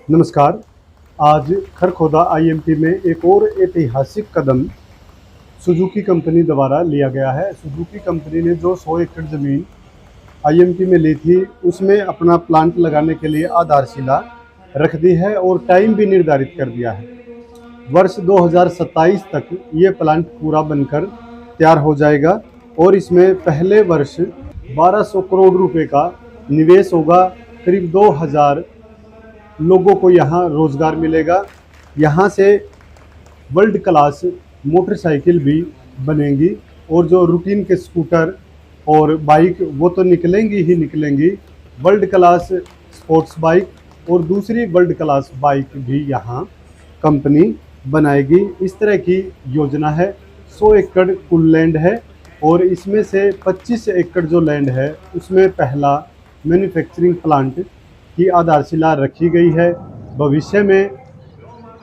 नमस्कार। आज खरखोदा आईएमटी में एक और ऐतिहासिक कदम सुजुकी कंपनी द्वारा लिया गया है। सुजुकी कंपनी ने जो 100 एकड़ ज़मीन आईएमटी में ली थी, उसमें अपना प्लांट लगाने के लिए आधारशिला रख दी है और टाइम भी निर्धारित कर दिया है। वर्ष 2027 तक ये प्लांट पूरा बनकर तैयार हो जाएगा और इसमें पहले वर्ष 1200 करोड़ रुपए का निवेश होगा। करीब 2000 लोगों को यहाँ रोज़गार मिलेगा। यहाँ से वर्ल्ड क्लास मोटरसाइकिल भी बनेंगी और जो रूटीन के स्कूटर और बाइक वो तो निकलेंगी ही निकलेंगी। वर्ल्ड क्लास स्पोर्ट्स बाइक और दूसरी वर्ल्ड क्लास बाइक भी यहाँ कंपनी बनाएगी। इस तरह की योजना है। 100 एकड़ कुल लैंड है और इसमें से 25 एकड़ जो लैंड है उसमें पहला मैन्युफैक्चरिंग प्लांट की आधारशिला रखी गई है। भविष्य में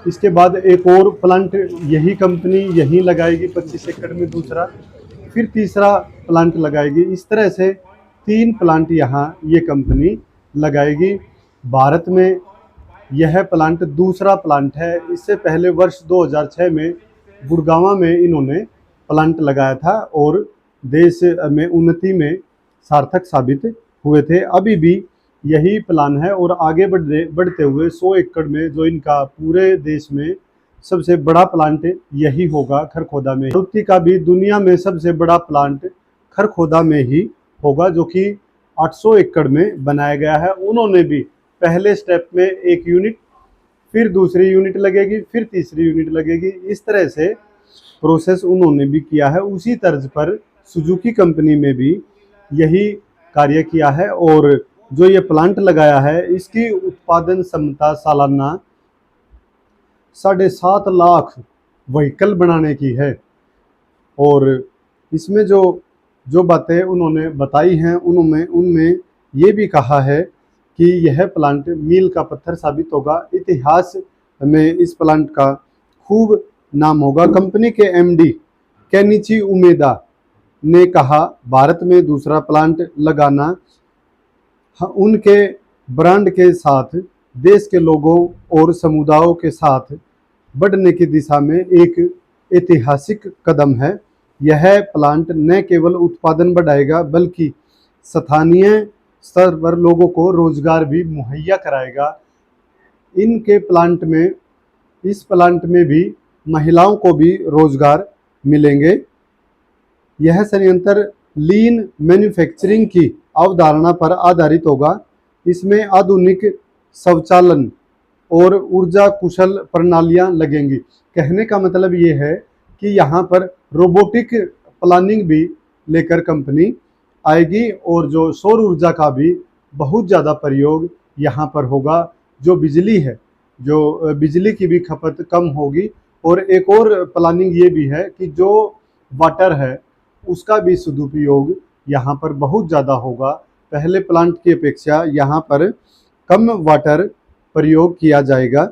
इसके बाद एक और प्लांट यही कंपनी यहीं लगाएगी 25 एकड़ में, दूसरा फिर तीसरा प्लांट लगाएगी। इस तरह से 3 प्लांट यहाँ ये कंपनी लगाएगी। भारत में यह प्लांट दूसरा प्लांट है। इससे पहले वर्ष 2006 में गुड़गांव में इन्होंने प्लांट लगाया था और देश में उन्नति में सार्थक साबित हुए थे। अभी भी यही प्लान है और आगे बढ़ते हुए 100 एकड़ में जो इनका पूरे देश में सबसे बड़ा प्लांट यही होगा, खरखोदा में। मारुति का भी दुनिया में सबसे बड़ा प्लांट खरखोदा में ही होगा, जो कि 800 एकड़ में बनाया गया है। उन्होंने भी पहले स्टेप में एक यूनिट, फिर दूसरी यूनिट लगेगी, फिर तीसरी यूनिट लगेगी। इस तरह से प्रोसेस उन्होंने भी किया है। उसी तर्ज पर सुजुकी कंपनी में भी यही कार्य किया है और जो ये प्लांट लगाया है इसकी उत्पादन क्षमता सालाना 7.5 लाख व्हीकल बनाने की है। और इसमें जो जो बातें उन्होंने बताई हैं उनमें ये भी कहा है कि यह प्लांट मील का पत्थर साबित होगा। इतिहास में इस प्लांट का खूब नाम होगा। कंपनी के एमडी केनिची उमेदा ने कहा, भारत में दूसरा प्लांट लगाना उनके ब्रांड के साथ देश के लोगों और समुदायों के साथ बढ़ने की दिशा में एक ऐतिहासिक कदम है। यह प्लांट न केवल उत्पादन बढ़ाएगा बल्कि स्थानीय स्तर पर लोगों को रोजगार भी मुहैया कराएगा। इनके प्लांट में इस प्लांट में भी महिलाओं को भी रोजगार मिलेंगे। यह संयंत्र लीन मैन्युफैक्चरिंग की अवधारणा पर आधारित होगा। इसमें आधुनिक स्वचालन और ऊर्जा कुशल प्रणालियां लगेंगी। कहने का मतलब ये है कि यहाँ पर रोबोटिक प्लानिंग भी लेकर कंपनी आएगी और जो सौर ऊर्जा का भी बहुत ज़्यादा प्रयोग यहाँ पर होगा। जो बिजली है, जो बिजली की भी खपत कम होगी। और एक और प्लानिंग ये भी है कि जो वाटर है उसका भी सदुपयोग यहाँ पर बहुत ज़्यादा होगा। पहले प्लांट की अपेक्षा यहाँ पर कम वाटर प्रयोग किया जाएगा।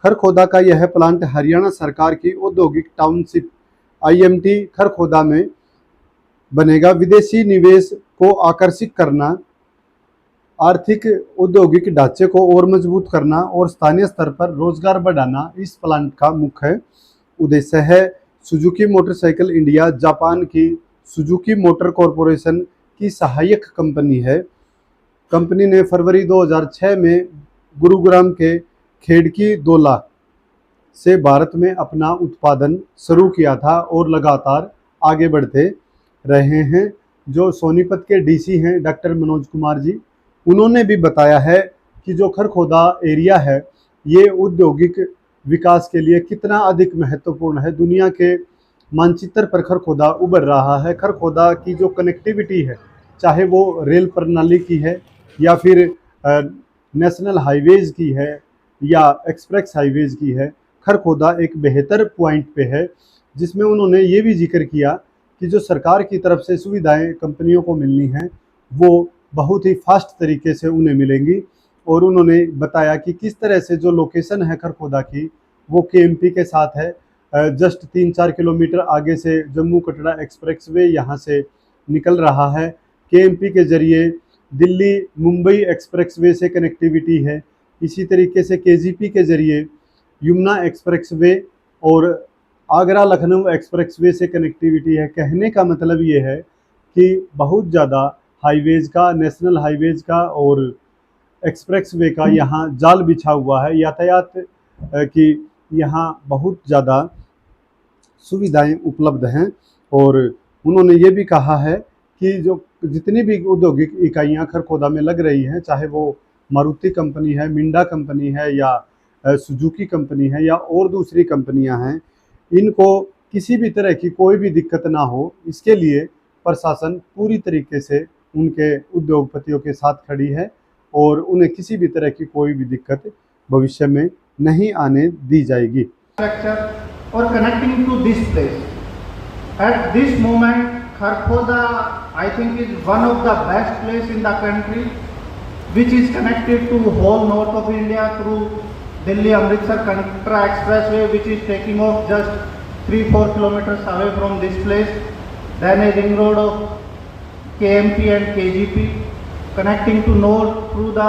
खरखोदा का यह प्लांट हरियाणा सरकार की औद्योगिक टाउनशिप आईएमटी खरखोदा में बनेगा। विदेशी निवेश को आकर्षित करना, आर्थिक औद्योगिक ढांचे को और मजबूत करना और स्थानीय स्तर पर रोजगार बढ़ाना इस प्लांट का मुख्य उद्देश्य है। सुजुकी मोटरसाइकिल इंडिया जापान की सुजुकी मोटर कॉरपोरेशन की सहायक कंपनी है। कंपनी ने फरवरी 2006 में गुरुग्राम के खेड़की दोला से भारत में अपना उत्पादन शुरू किया था और लगातार आगे बढ़ते रहे हैं। जो सोनीपत के डीसी हैं डॉक्टर मनोज कुमार जी, उन्होंने भी बताया है कि जो खरखोदा एरिया है ये औद्योगिक विकास के लिए कितना अधिक महत्वपूर्ण है। दुनिया के मानचित्र पर खरखोदा उभर रहा है। खरखोदा की जो कनेक्टिविटी है, चाहे वो रेल प्रणाली की है या फिर नेशनल हाईवेज की है या एक्सप्रेस हाईवेज की है, खरखोदा एक बेहतर पॉइंट पे है। जिसमें उन्होंने ये भी जिक्र किया कि जो सरकार की तरफ से सुविधाएं कंपनियों को मिलनी हैं वो बहुत ही फास्ट तरीके से उन्हें मिलेंगी। और उन्होंने बताया कि किस तरह से जो लोकेशन है खरखोदा की वो केएमपी के साथ है। जस्ट 3-4 किलोमीटर आगे से जम्मू कटरा एक्सप्रेसवे यहाँ से निकल रहा है। केएमपी के जरिए दिल्ली मुंबई एक्सप्रेसवे से कनेक्टिविटी है। इसी तरीके से KGP के ज़रिए यमुना एक्सप्रेसवे और आगरा लखनऊ एक्सप्रेसवे से कनेक्टिविटी है। कहने का मतलब ये है कि बहुत ज़्यादा हाईवेज़ का, नेशनल हाईवेज़ का और एक्सप्रेसवे का यहाँ जाल बिछा हुआ है। यातायात की यहाँ बहुत ज़्यादा सुविधाएं उपलब्ध हैं। और उन्होंने ये भी कहा है कि जो जितनी भी औद्योगिक इकाइयाँ खरखोदा में लग रही हैं, चाहे वो मारुति कंपनी है, मिंडा कंपनी है या सुजुकी कंपनी है या और दूसरी कंपनियां हैं, इनको किसी भी तरह की कोई भी दिक्कत ना हो, इसके लिए प्रशासन पूरी तरीके से उनके उद्योगपतियों के साथ खड़ी है और उन्हें किसी भी तरह की कोई भी दिक्कत भविष्य में नहीं आने दी जाएगी। Or connecting to this place. At this moment, Kharkhoda, I think, is one of the best place in the country, which is connected to whole north of India through Delhi-Amritsar Kantra Expressway, which is taking off just 3-4 kilometers away from this place. Then a ring road of KMP and KGP connecting to north through the